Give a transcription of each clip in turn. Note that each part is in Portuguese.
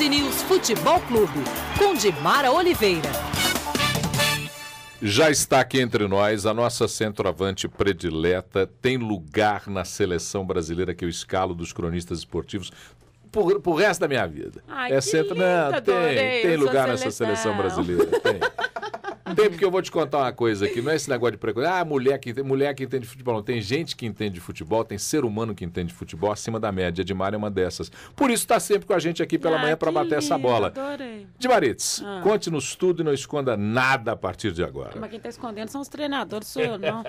News Futebol Clube, com Dimara Oliveira. Já está aqui entre nós a nossa centroavante predileta, tem lugar na seleção brasileira que eu escalo dos cronistas esportivos por resto da minha vida. Ai, que lindo, tem lugar nessa seleção brasileira, tem. Tem, porque eu vou te contar uma coisa aqui, não é esse negócio de preconceito, mulher que entende de futebol, não. Tem gente que entende de futebol, tem ser humano que entende de futebol acima da média. Dimara é uma dessas. Por isso está sempre com a gente aqui pela manhã para bater essa bola. Adorei. Dimaritz, conte-nos tudo e não esconda nada a partir de agora. Mas quem está escondendo são os treinadores, sou eu, não.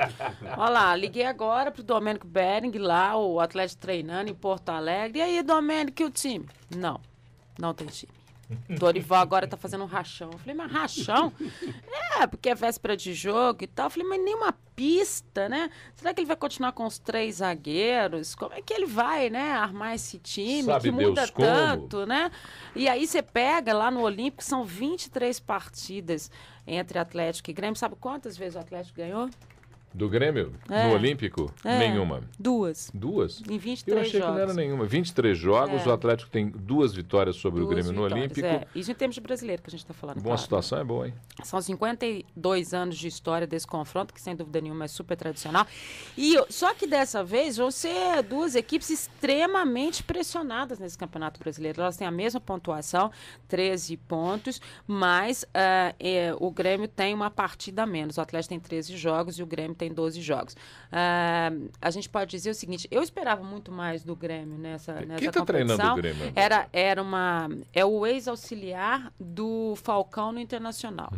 Olha lá, liguei agora pro Domênico Bering, lá, o Atlético treinando em Porto Alegre. E aí, Domênico, e o time? Não tem time. Dorival agora tá fazendo um rachão. Eu falei, mas rachão? Porque é véspera de jogo e tal. Eu falei, mas nenhuma pista, né? Será que ele vai continuar com os 3 zagueiros? Como é que ele vai, né, armar esse time? Sabe que muda Deus como? tanto, né? E aí você pega lá no Olímpico, são 23 partidas entre Atlético e Grêmio. Sabe quantas vezes o Atlético ganhou? Do Grêmio? No Olímpico? Nenhuma. 2. 2? Em 23 Eu achei jogos. que não era nenhuma. 23 jogos, o Atlético tem 2 vitórias sobre o Grêmio no Olímpico. Isso em termos de brasileiro que a gente está falando. Bom, a situação é boa, hein? São 52 anos de história desse confronto, que sem dúvida nenhuma é super tradicional. Só que dessa vez vão ser 2 equipes extremamente pressionadas nesse Campeonato Brasileiro. Elas têm a mesma pontuação, 13 pontos, mas o Grêmio tem uma partida a menos. O Atlético tem 13 jogos e o Grêmio tem 12 jogos. A gente pode dizer o seguinte, eu esperava muito mais do Grêmio nessa Quem tá competição. treinando o Grêmio? É o ex-auxiliar do Falcão no Internacional.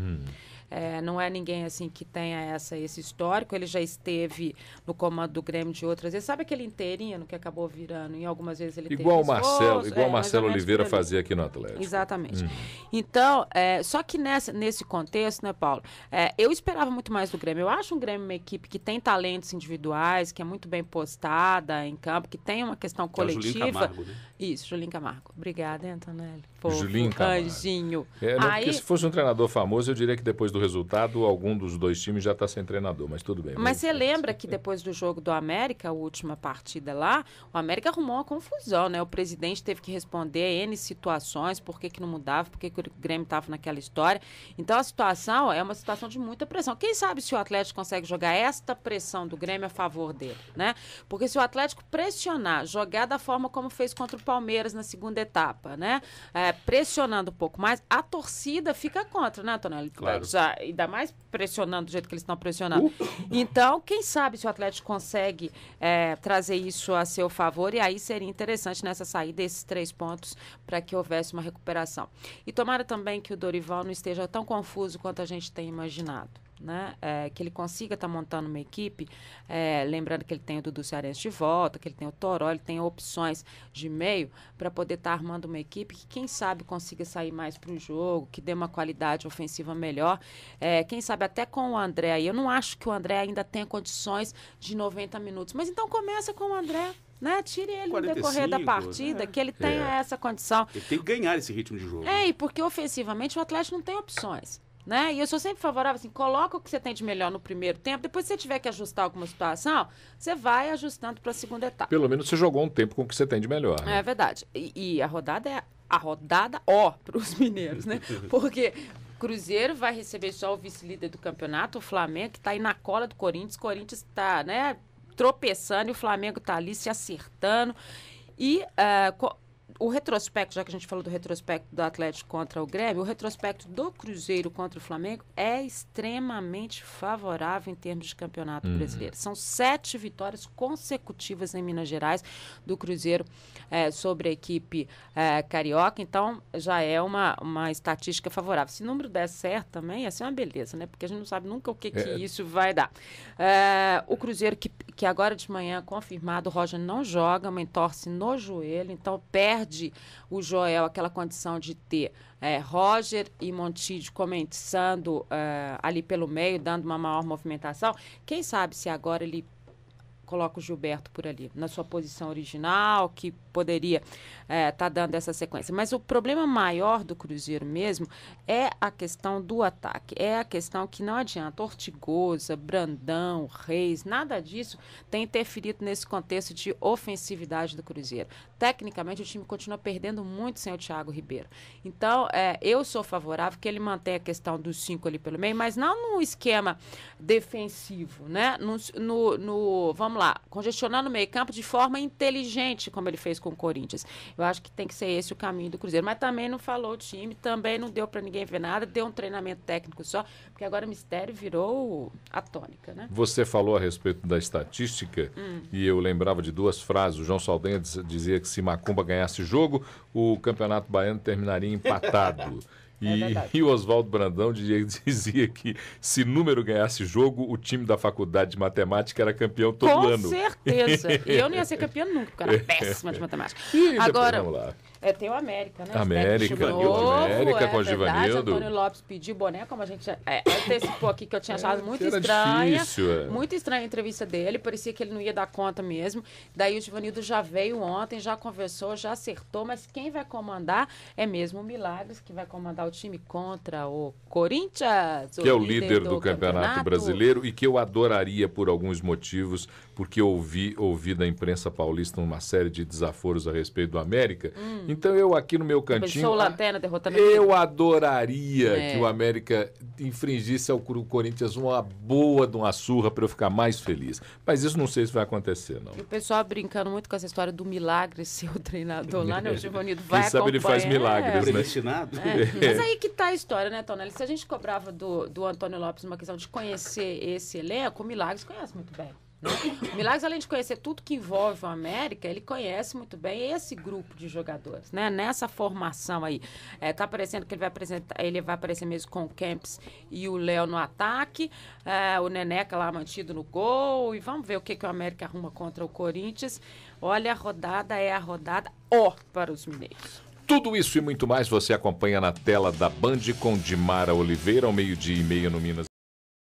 Não é ninguém assim que tenha esse histórico. Ele já esteve no comando do Grêmio de outras vezes. Sabe aquele interino que acabou virando? E algumas vezes ele igual teve o Marcelo Oliveira fazia aqui no Atlético. Exatamente. Então, só que nesse contexto, né, Paulo, eu esperava muito mais do Grêmio. Eu acho um Grêmio uma equipe que tem talentos individuais, que é muito bem postada em campo, que tem uma questão coletiva. É o Julinho Camargo, né? Isso, Julinho Camargo. Obrigada, Antonelli. Julinho Camargo. Anjinho. Porque se fosse um treinador famoso, eu diria que depois do resultado, algum dos 2 times já está sem treinador, mas tudo bem. Mas você lembra que depois do jogo do América, a última partida lá, o América arrumou uma confusão, né? O presidente teve que responder a N situações, por que não mudava, por que o Grêmio estava naquela história. Então a situação é uma situação de muita pressão. Quem sabe se o Atlético consegue jogar esta pressão do Grêmio a favor dele, né? Porque se o Atlético pressionar, jogar da forma como fez contra o Palmeiras na segunda etapa, né? Pressionando um pouco mais, a torcida fica contra, né, Antonelli? Claro. Ainda mais pressionando do jeito que eles estão pressionando. Então, quem sabe se o Atlético consegue trazer isso a seu favor, e aí seria interessante nessa saída esses 3 pontos para que houvesse uma recuperação. E tomara também que o Dorival não esteja tão confuso quanto a gente tem imaginado. Né? Que ele consiga estar montando uma equipe, lembrando que ele tem o Dudu Cearense de volta, que ele tem o Toró, ele tem opções de meio para poder estar armando uma equipe que, quem sabe, consiga sair mais para o jogo, que dê uma qualidade ofensiva melhor, quem sabe até com o André aí. Eu não acho que o André ainda tenha condições de 90 minutos, mas então começa com o André. Né? Tire ele 45, no decorrer da partida, que ele tenha essa condição. Ele tem que ganhar esse ritmo de jogo. E porque ofensivamente o Atlético não tem opções. Né? E eu sou sempre favorável, assim, coloca o que você tem de melhor no primeiro tempo, depois se você tiver que ajustar alguma situação, você vai ajustando para a segunda etapa. Pelo menos você jogou um tempo com o que você tem de melhor. Né? É verdade. E a rodada é a rodada ó para os mineiros, né? Porque Cruzeiro vai receber só o vice-líder do campeonato, o Flamengo, que está aí na cola do Corinthians. O Corinthians está, né, tropeçando e o Flamengo está ali se acertando. E o retrospecto, já que a gente falou do retrospecto do Atlético contra o Grêmio, o retrospecto do Cruzeiro contra o Flamengo é extremamente favorável em termos de campeonato brasileiro. São 7 vitórias consecutivas em Minas Gerais do Cruzeiro sobre a equipe carioca, então já é uma estatística favorável. Se o número der certo também, ia ser uma beleza, né? Porque a gente não sabe nunca o que isso vai dar. O Cruzeiro, que agora de manhã confirmado, o Roger não joga, uma entorse no joelho, então perde o Joel aquela condição de ter Roger e Montijo começando ali pelo meio, dando uma maior movimentação. Quem sabe se agora ele coloca o Gilberto por ali, na sua posição original, que poderia tá dando essa sequência. Mas o problema maior do Cruzeiro mesmo é a questão do ataque. É a questão que não adianta Ortigosa, Brandão, Reis, nada disso tem interferido nesse contexto de ofensividade do Cruzeiro. Tecnicamente, o time continua perdendo muito sem o Thiago Ribeiro. Então, eu sou favorável que ele mantenha a questão dos 5 ali pelo meio, mas não no esquema defensivo, né? Vamos lá, congestionando o meio-campo de forma inteligente, como ele fez com o Corinthians. Eu acho que tem que ser esse o caminho do Cruzeiro. Mas também não falou o time, também não deu para ninguém ver nada, deu um treinamento técnico só, porque agora o mistério virou a tônica, né? Você falou a respeito da estatística e eu lembrava de 2 frases. O João Saldanha dizia que se Macumba ganhasse jogo, o Campeonato Baiano terminaria empatado. E o Oswaldo Brandão dizia que se Número ganhasse jogo, o time da faculdade de matemática era campeão todo ano. Com certeza. E eu não ia ser campeão nunca, porque eu era péssima de matemática. E agora, vamos lá. Tem o América, né? América com o Givanildo. Antônio Lopes pediu boné, como a gente antecipou aqui, que eu tinha achado muito estranha. Difícil, Muito estranha a entrevista dele, parecia que ele não ia dar conta mesmo. Daí o Givanildo já veio ontem, já conversou, já acertou, mas quem vai comandar é mesmo o Milagres, que vai comandar o time contra o Corinthians. Que é o líder do Campeonato Brasileiro e que eu adoraria por alguns motivos, porque ouvi da imprensa paulista uma série de desaforos a respeito do América. Então eu aqui no meu cantinho, Lanterna derrotando eu adoraria que o América infringisse ao Corinthians uma boa de uma surra para eu ficar mais feliz. Mas isso não sei se vai acontecer, não. E o pessoal brincando muito com essa história do Milagre ser o treinador lá, né? O Givanildo vai acompanhar. Quem sabe ele faz milagres, predestinado. Mas aí que tá a história, né, Tonelli? Se a gente cobrava do Antônio Lopes uma questão de conhecer esse elenco, o Milagres conhece muito bem. O Milagres, além de conhecer tudo que envolve o América, ele conhece muito bem esse grupo de jogadores, né? Nessa formação aí. Tá parecendo que ele vai aparecer mesmo com o Kempis e o Léo no ataque, o Neneca lá mantido no gol, e vamos ver o que o América arruma contra o Corinthians. Olha, a rodada é a rodada para os mineiros. Tudo isso e muito mais você acompanha na tela da Band com Dimara Oliveira, ao 12:30 no Minas.